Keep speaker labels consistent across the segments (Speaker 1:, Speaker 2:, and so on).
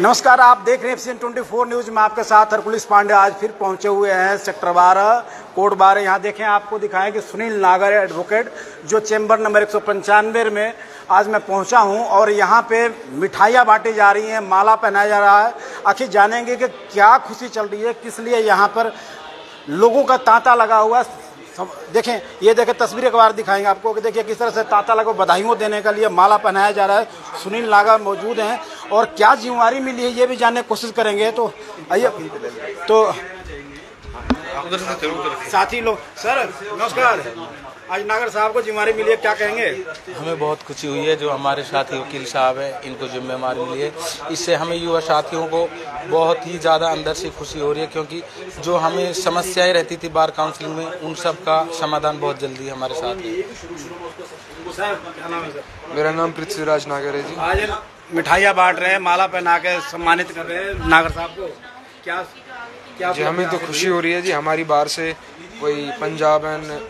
Speaker 1: नमस्कार, आप देख रहे हैं एफसीएन 24 न्यूज में आपके साथ हरकुलिस पांडे। आज फिर पहुंचे हुए हैं सेक्टर 12 कोर्ट 12। यहाँ देखें, आपको दिखाएं कि सुनील नागर एडवोकेट जो चेंबर नंबर 195 में आज मैं पहुंचा हूं और यहाँ पे मिठाइयाँ बांटी जा रही हैं, माला पहनाया जा रहा है। आखिर जानेंगे कि क्या खुशी चल रही है, किस लिए यहाँ पर लोगों का तांता लगा हुआ। देखें, ये देखें, तस्वीर एक बार दिखाएंगे आपको कि देखिए किस तरह से तांता लगा, बधाइयों देने के लिए माला पहनाया जा रहा है। सुनील नागर मौजूद हैं और क्या जिम्मेवारी मिली है ये भी जानने की कोशिश करेंगे। तो आइए, तो साथी लोग, सर नमस्कार। आज नागर साहब को जिम्मेवारी मिली है, क्या कहेंगे?
Speaker 2: हमें बहुत खुशी हुई है, जो हमारे साथी वकील साहब हैं इनको जिम्मेवारी मिली है। इससे हमें युवा साथियों को बहुत ही ज़्यादा अंदर से खुशी हो रही है, क्योंकि जो हमें समस्याएं रहती थी बार काउंसिल में, उन सब का समाधान बहुत जल्दी हमारे साथ है।
Speaker 3: मेरा नाम पृथ्वीराज नागर है जी।
Speaker 1: आज मिठाइयाँ बांट रहे हैं, माला पहना के सम्मानित कर रहे हैं नागर साहब को, क्या
Speaker 3: जी हमें तो खुशी हो रही है जी। हमारी बार से कोई Punjab and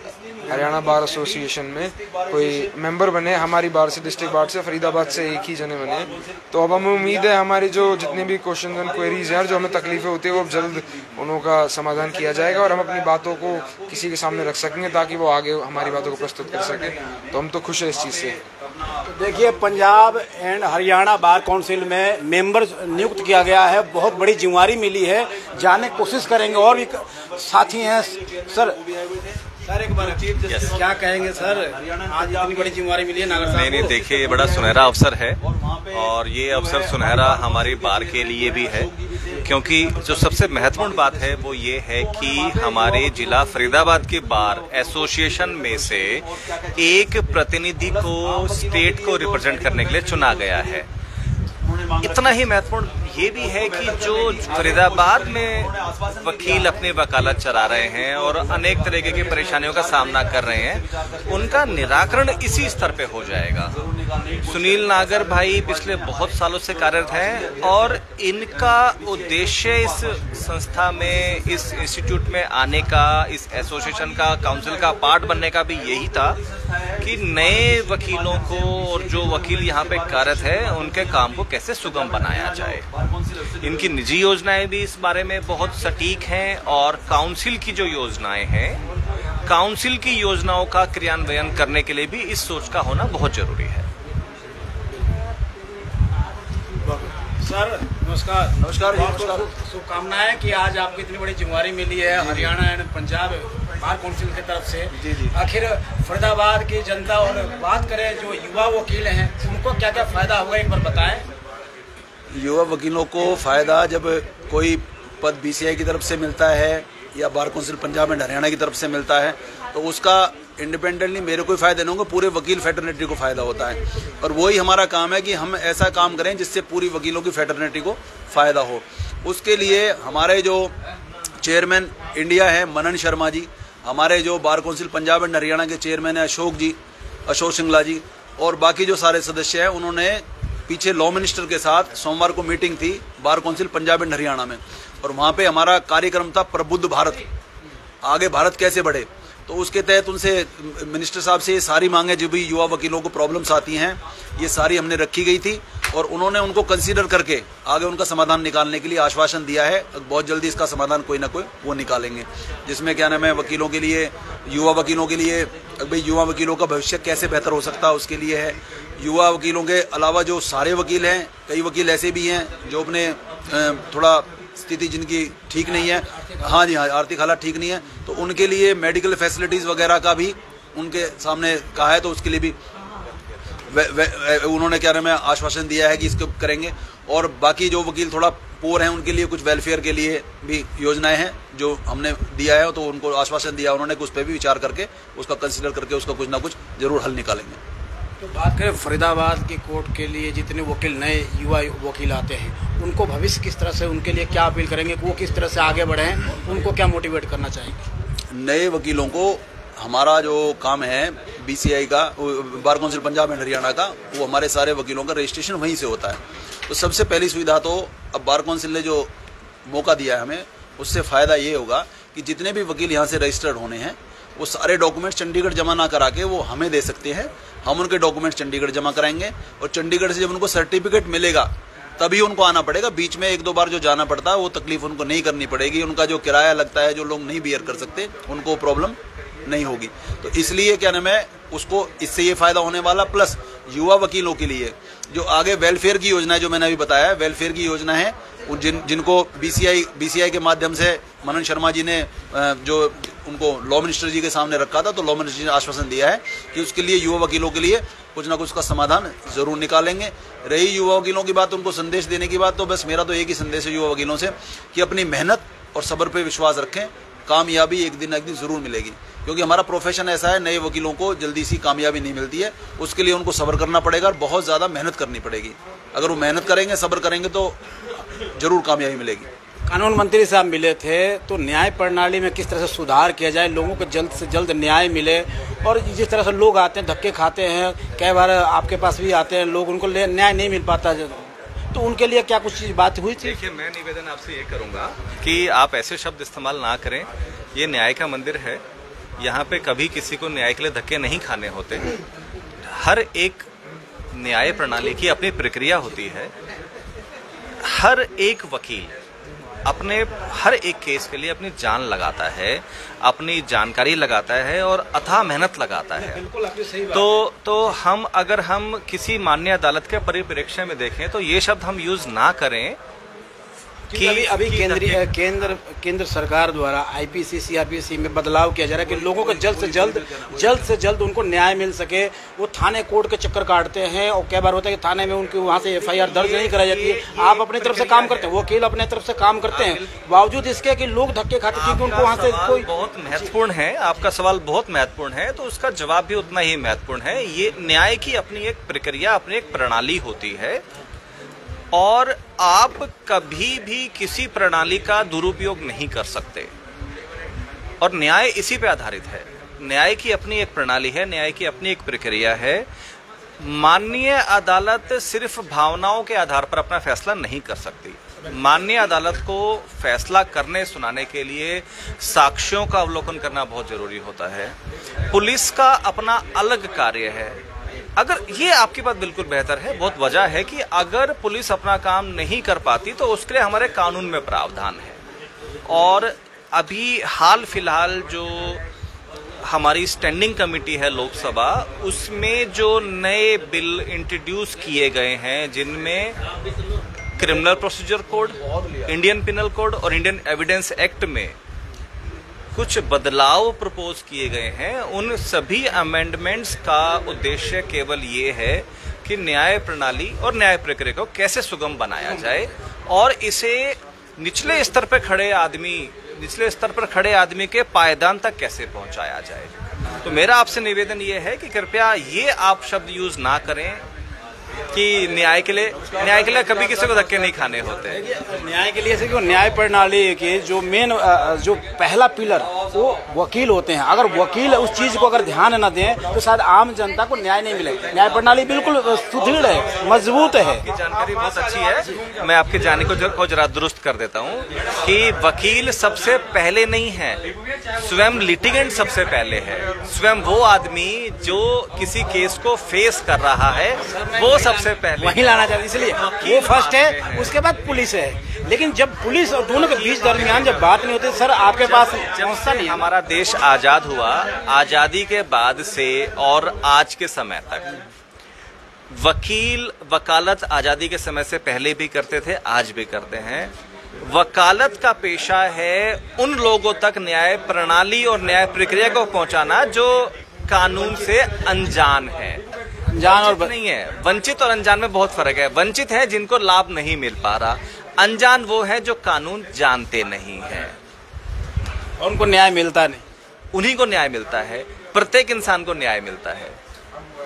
Speaker 3: Haryana bar association में कोई मेंबर बने, हमारी बार से, डिस्ट्रिक्ट बार से, फरीदाबाद से एक ही जने बने। तो अब हमें उम्मीद है हमारी जो जितने भी क्वेश्चन एंड क्वेरीज हैं, जो हमें तकलीफें होती है, वो अब जल्द उनका समाधान किया जाएगा और हम अपनी बातों को किसी के सामने रख सकेंगे ताकि वो आगे हमारी बातों को प्रस्तुत कर सके। तो हम तो खुश हैं इस चीज़ से।
Speaker 1: देखिए, Punjab and Haryana bar council में मेंबर नियुक्त किया गया है, बहुत बड़ी जिम्मेवारी मिली है, जानने की कोशिश करेंगे। और भी साथी हैं सर, एक बार क्या कहेंगे सर, आज इतनी बड़ी जिम्मेवारी मिली है नागर साहब?
Speaker 4: नहीं, देखिए ये बड़ा सुनहरा अवसर है और ये अवसर सुनहरा हमारी बार के लिए भी है, क्योंकि जो सबसे महत्वपूर्ण बात है वो ये है कि हमारे जिला फरीदाबाद के बार एसोसिएशन में से एक प्रतिनिधि को स्टेट को रिप्रेजेंट करने के लिए चुना गया है। इतना ही महत्वपूर्ण ये भी है कि जो फरीदाबाद में वकील अपनी वकालत चला रहे हैं और अनेक तरीके की परेशानियों का सामना कर रहे हैं, उनका निराकरण इसी स्तर पे हो जाएगा। सुनील नागर भाई पिछले बहुत सालों से कार्यरत हैं और इनका उद्देश्य इस संस्था में, इस इंस्टीट्यूट में आने का, इस एसोसिएशन का, काउंसिल का पार्ट बनने का भी यही था कि नए वकीलों को और जो वकील यहाँ पे कार्यरत है उनके काम को कैसे सुगम बनाया जाए। इनकी निजी योजनाएं भी इस बारे में बहुत सटीक हैं और काउंसिल की जो योजनाएं हैं, काउंसिल की योजनाओं का क्रियान्वयन करने के लिए भी इस सोच का होना बहुत जरूरी है।
Speaker 1: सर नमस्कार। नमस्कार, शुभकामनाएं कि आज आपको इतनी बड़ी जिम्मेवारी मिली है Haryana and Punjab bar council की तरफ से। जी। आखिर फरीदाबाद की जनता, और बात करें जो युवा वकील हैं, उनको क्या क्या फायदा होगा, एक बार बताएं।
Speaker 5: युवा वकीलों को फ़ायदा जब कोई पद बीसीआई की तरफ से मिलता है या bar council Punjab and Haryana की तरफ से मिलता है, तो उसका इंडिपेंडेंटली मेरे कोई फ़ायदा नहीं होगा, पूरे वकील फेटर्निटी को फ़ायदा होता है। और वही हमारा काम है कि हम ऐसा काम करें जिससे पूरी वकीलों की फेटर्निटी को फ़ायदा हो। उसके लिए हमारे जो चेयरमैन इंडिया है मनन शर्मा जी, हमारे जो bar council Punjab and Haryana के चेयरमैन है अशोक सिंगला जी, और बाकी जो सारे सदस्य हैं, उन्होंने पीछे लॉ मिनिस्टर के साथ सोमवार को मीटिंग थी bar council Punjab and Haryana में, और वहाँ पे हमारा कार्यक्रम था प्रबुद्ध भारत, आगे भारत कैसे बढ़े। तो उसके तहत उनसे मिनिस्टर साहब से ये सारी मांगे जो भी युवा वकीलों को प्रॉब्लम्स आती हैं, ये सारी हमने रखी गई थी और उन्होंने उनको कंसीडर करके आगे उनका समाधान निकालने के लिए आश्वासन दिया है। बहुत जल्दी इसका समाधान कोई ना कोई वो निकालेंगे, जिसमें क्या नाम है, वकीलों के लिए, युवा वकीलों के लिए, भाई युवा वकीलों का भविष्य कैसे बेहतर हो सकता है उसके लिए है। युवा वकीलों के अलावा जो सारे वकील हैं, कई वकील ऐसे भी हैं जो अपने थोड़ा स्थिति जिनकी ठीक नहीं है, हाँ जी हाँ, आर्थिक हालात ठीक नहीं है, तो उनके लिए मेडिकल फैसिलिटीज़ वगैरह का भी उनके सामने कहा है, तो उसके लिए भी उन्होंने क्या नाम है आश्वासन दिया है कि इसको करेंगे। और बाकी जो वकील थोड़ा पोर हैं उनके लिए कुछ वेलफेयर के लिए भी योजनाएं हैं जो हमने दिया है, तो उनको आश्वासन दिया उन्होंने कि उस पर भी विचार करके, उसका कंसिडर करके उसका कुछ ना कुछ जरूर हल निकालेंगे।
Speaker 1: तो बात करें फरीदाबाद की कोर्ट के लिए, जितने वकील नए युवा वकील आते हैं, उनको भविष्य किस तरह से, उनके लिए क्या अपील करेंगे कि वो किस तरह से आगे बढ़ें, उनको क्या मोटिवेट करना चाहेंगे?
Speaker 5: नए वकीलों को हमारा जो काम है बीसीआई का, bar council Punjab and Haryana का, वो हमारे सारे वकीलों का रजिस्ट्रेशन वहीं से होता है। तो सबसे पहली सुविधा तो अब बार काउंसिल ने जो मौका दिया है हमें, उससे फ़ायदा ये होगा कि जितने भी वकील यहाँ से रजिस्टर्ड होने हैं, वो सारे डॉक्यूमेंट्स चंडीगढ़ जमा ना करा के वो हमें दे सकते हैं। हम उनके डॉक्यूमेंट्स चंडीगढ़ जमा कराएंगे और चंडीगढ़ से जब उनको सर्टिफिकेट मिलेगा तभी उनको आना पड़ेगा। बीच में 1-2 बार जो जाना पड़ता है वो तकलीफ उनको नहीं करनी पड़ेगी। उनका जो किराया लगता है, जो लोग नहीं बियर कर सकते, उनको प्रॉब्लम नहीं होगी। तो इसलिए क्या नाम है, उसको इससे ये फायदा होने वाला। प्लस युवा वकीलों के लिए जो आगे वेलफेयर की योजना है, जो मैंने अभी बताया, वेलफेयर की योजना है, जिनको बीसीआई के माध्यम से मनन शर्मा जी ने जो उनको लॉ मिनिस्टर जी के सामने रखा था, तो लॉ मिनिस्टर जी ने आश्वासन दिया है कि उसके लिए युवा वकीलों के लिए कुछ ना कुछ का समाधान जरूर निकालेंगे। रही युवा वकीलों की बात, उनको संदेश देने की बात, तो बस मेरा तो एक ही संदेश है युवा वकीलों से कि अपनी मेहनत और सब्र पे विश्वास रखें। कामयाबी एक दिन ना एक दिन जरूर मिलेगी, क्योंकि हमारा प्रोफेशन ऐसा है, नए वकीलों को जल्दी सी कामयाबी नहीं मिलती है। उसके लिए उनको सब्र करना पड़ेगा और बहुत ज़्यादा मेहनत करनी पड़ेगी। अगर वो मेहनत करेंगे, सब्र करेंगे, तो जरूर कामयाबी मिलेगी।
Speaker 1: कानून मंत्री साहब मिले थे, तो न्याय प्रणाली में किस तरह से सुधार किया जाए, लोगों को जल्द से जल्द न्याय मिले। और जिस तरह से लोग आते हैं, धक्के खाते हैं, कई बार आपके पास भी आते हैं लोग, उनको न्याय नहीं मिल पाता, तो उनके लिए क्या कुछ बात हुई थी?
Speaker 4: देखिए, मैं निवेदन आपसे ये करूंगा कि आप ऐसे शब्द इस्तेमाल ना करें। ये न्याय का मंदिर है, यहाँ पे कभी किसी को न्याय के लिए धक्के नहीं खाने होते। हर एक न्याय प्रणाली की अपनी प्रक्रिया होती है। हर एक वकील अपने हर एक केस के लिए अपनी जान लगाता है, अपनी जानकारी लगाता है और अथाह मेहनत लगाता है।
Speaker 1: बिल्कुल, आपकी सही बात
Speaker 4: तो अगर हम किसी मान्य अदालत के परिप्रेक्ष्य में देखें तो ये शब्द हम यूज ना करें
Speaker 1: कि अभी केंद्र सरकार द्वारा आईपीसी सीआरपीसी में बदलाव किया जा रहा है कि लोगों को जल्द से जल्द उनको न्याय मिल सके। वो थाने कोर्ट के चक्कर काटते हैं और कई बार होता है कि थाने में उनकी वहाँ से एफआईआर दर्ज नहीं कराई जाती है। आप अपनी तरफ से काम करते हैं, वकील अपने तरफ से काम करते हैं, बावजूद इसके कि लोग धक्के खाते हैं क्योंकि उनको वहाँ से कोई।
Speaker 4: बहुत महत्वपूर्ण है, आपका सवाल बहुत महत्वपूर्ण है, तो उसका जवाब भी उतना ही महत्वपूर्ण है। ये न्याय की अपनी एक प्रक्रिया, अपनी एक प्रणाली होती है और आप कभी भी किसी प्रणाली का दुरुपयोग नहीं कर सकते। और न्याय इसी पे आधारित है। न्याय की अपनी एक प्रणाली है, न्याय की अपनी एक प्रक्रिया है। माननीय अदालत सिर्फ भावनाओं के आधार पर अपना फैसला नहीं कर सकती। माननीय अदालत को फैसला करने सुनाने के लिए साक्ष्यों का अवलोकन करना बहुत जरूरी होता है। पुलिस का अपना अलग कार्य है। अगर ये आपकी बात बिल्कुल बेहतर है, बहुत वजह है कि अगर पुलिस अपना काम नहीं कर पाती तो उसके लिए हमारे कानून में प्रावधान है। और अभी हाल फिलहाल जो हमारी स्टैंडिंग कमेटी है लोकसभा, उसमें जो नए बिल इंट्रोड्यूस किए गए हैं, जिनमें criminal procedure code, Indian penal code और इंडियन एविडेंस एक्ट में कुछ बदलाव प्रपोज किए गए हैं, उन सभी अमेंडमेंट्स का उद्देश्य केवल ये है कि न्याय प्रणाली और न्याय प्रक्रिया को कैसे सुगम बनाया जाए और इसे निचले स्तर पर खड़े आदमी के पायदान तक कैसे पहुंचाया जाए। तो मेरा आपसे निवेदन ये है कि कृपया ये आप शब्द यूज ना करें कि न्याय के लिए कभी किसी को धक्के नहीं खाने होते।
Speaker 1: न्याय के लिए क्यों, न्याय प्रणाली के जो मेन जो पहला पिलर वो वकील होते हैं। अगर वकील उस चीज को अगर ध्यान न दें तो शायद आम जनता को न्याय नहीं मिलेगा। न्याय प्रणाली बिल्कुल सुदृढ़ है, मजबूत है।
Speaker 4: आपकी जानकारी बहुत अच्छी है। मैं आपकी जानकारी को जरा दुरुस्त कर देता हूँ कि वकील सबसे पहले नहीं है, स्वयं लिटिगेंट सबसे पहले है। स्वयं वो आदमी जो किसी केस को फेस कर रहा है वो सबसे पहले
Speaker 1: वही लाना चाहिए, इसलिए वो फर्स्ट है, उसके बाद पुलिस है। लेकिन जब पुलिस और दोनों के बीच दरमियान जब बात नहीं होती, सर आपके पास पहुंचता नहीं।
Speaker 4: हमारा देश आजाद हुआ, आजादी के बाद से और आज के समय तक वकील वकालत आजादी के समय से पहले भी करते थे, आज भी करते हैं। वकालत का पेशा है उन लोगों तक न्याय प्रणाली और न्याय प्रक्रिया को पहुंचाना जो कानून से अनजान है।
Speaker 1: अनजान और
Speaker 4: नहीं है, वंचित और अनजान में बहुत फर्क है। वंचित है जिनको लाभ नहीं मिल पा रहा, अनजान वो है जो कानून जानते नहीं है
Speaker 1: और उनको न्याय मिलता नहीं।
Speaker 4: उन्हीं को न्याय मिलता है, प्रत्येक इंसान को न्याय मिलता है।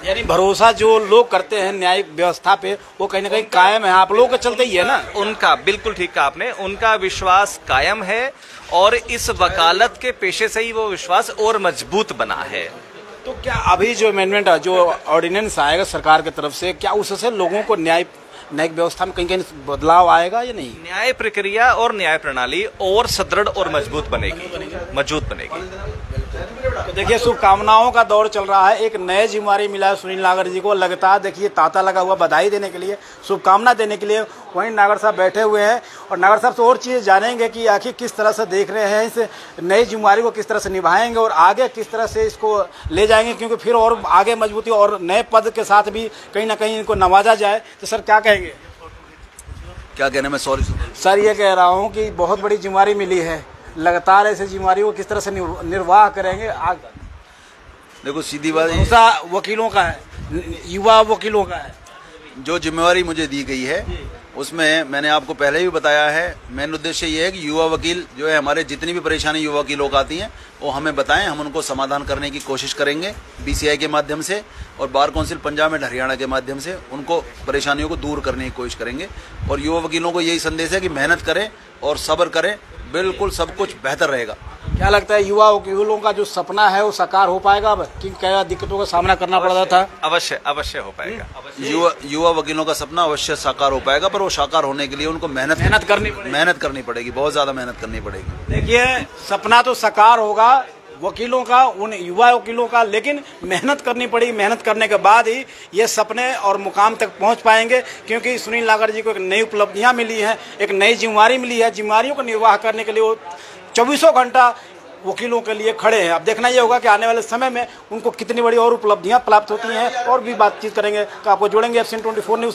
Speaker 1: यानी भरोसा जो लोग करते हैं न्यायिक व्यवस्था पे, वो कहीं ना कहीं कायम है। आप लोगों के चलते ही है ना।
Speaker 4: उनका बिल्कुल ठीक कहा आपने, उनका विश्वास कायम है और इस वकालत के पेशे से ही वो विश्वास और मजबूत बना है।
Speaker 1: तो क्या अभी जो अमेंडमेंट जो ऑर्डिनेंस आएगा सरकार की तरफ से, क्या उससे लोगों को न्यायिक व्यवस्था में कहीं बदलाव आएगा या नहीं?
Speaker 4: न्याय प्रक्रिया और न्याय प्रणाली और सुदृढ़ और मजबूत बनेगी।
Speaker 1: तो देखिए शुभकामनाओं का दौर चल रहा है, एक नए जिम्मेवारी मिला है सुनील नागर जी को। लगातार देखिए तांता लगा हुआ बधाई देने के लिए, शुभकामना देने के लिए। वहीं नागर साहब बैठे हुए हैं और नागर साहब से और चीज़ें जानेंगे कि आखिर किस तरह से देख रहे हैं इस नई जिम्मेवारी को, किस तरह से निभाएंगे और आगे किस तरह से इसको ले जाएंगे, क्योंकि फिर और आगे मजबूती और नए पद के साथ भी कहीं ना कहीं इनको नवाजा जाए। तो सर क्या कहेंगे?
Speaker 5: क्या कहने में सॉरी
Speaker 1: सर ये कह रहा हूँ कि बहुत बड़ी जिम्मेवारी मिली है, लगातार ऐसे जिम्मेवारियों को किस तरह से निर्वाह करेंगे?
Speaker 5: देखो सीधी बात
Speaker 1: भरोसा वकीलों का है, युवा वकीलों का है।
Speaker 5: जो जिम्मेवारी मुझे दी गई है उसमें मैंने आपको पहले भी बताया है, मेन उद्देश्य ये है कि युवा वकील जो है, हमारे जितनी भी परेशानी युवा वकीलों को आती हैं वो हमें बताएं, हम उनको समाधान करने की कोशिश करेंगे बीसीआई के माध्यम से और bar council Punjab and Haryana के माध्यम से उनको परेशानियों को दूर करने की कोशिश करेंगे। और युवा वकीलों को यही संदेश है कि मेहनत करें और सब्र करें, बिल्कुल सब कुछ बेहतर रहेगा।
Speaker 1: क्या लगता है युवा वकीलों का जो सपना है वो साकार हो पाएगा अब, कि क्या दिक्कतों का सामना करना पड़ रहा था?
Speaker 4: अवश्य हो पाएगा।
Speaker 5: युवा वकीलों का सपना अवश्य साकार हो पाएगा, पर वो साकार होने के लिए उनको मेहनत करनी पड़ेगी, बहुत ज्यादा मेहनत करनी पड़ेगी।
Speaker 1: देखिए सपना तो साकार होगा वकीलों का, उन युवा वकीलों का, लेकिन मेहनत करनी पड़ेगी। मेहनत करने के बाद ही ये सपने और मुकाम तक पहुंच पाएंगे, क्योंकि सुनील नागर जी को एक नई उपलब्धियां मिली हैं, एक नई जिम्मेवारी मिली है। जिम्मेवारियों को निर्वाह करने के लिए वो 24 घंटा वकीलों के लिए खड़े हैं। अब देखना ये होगा कि आने वाले समय में उनको कितनी बड़ी और उपलब्धियां प्राप्त होती हैं, और भी बातचीत करेंगे। तो आपको जोड़ेंगे एफसीएन 24 न्यूज।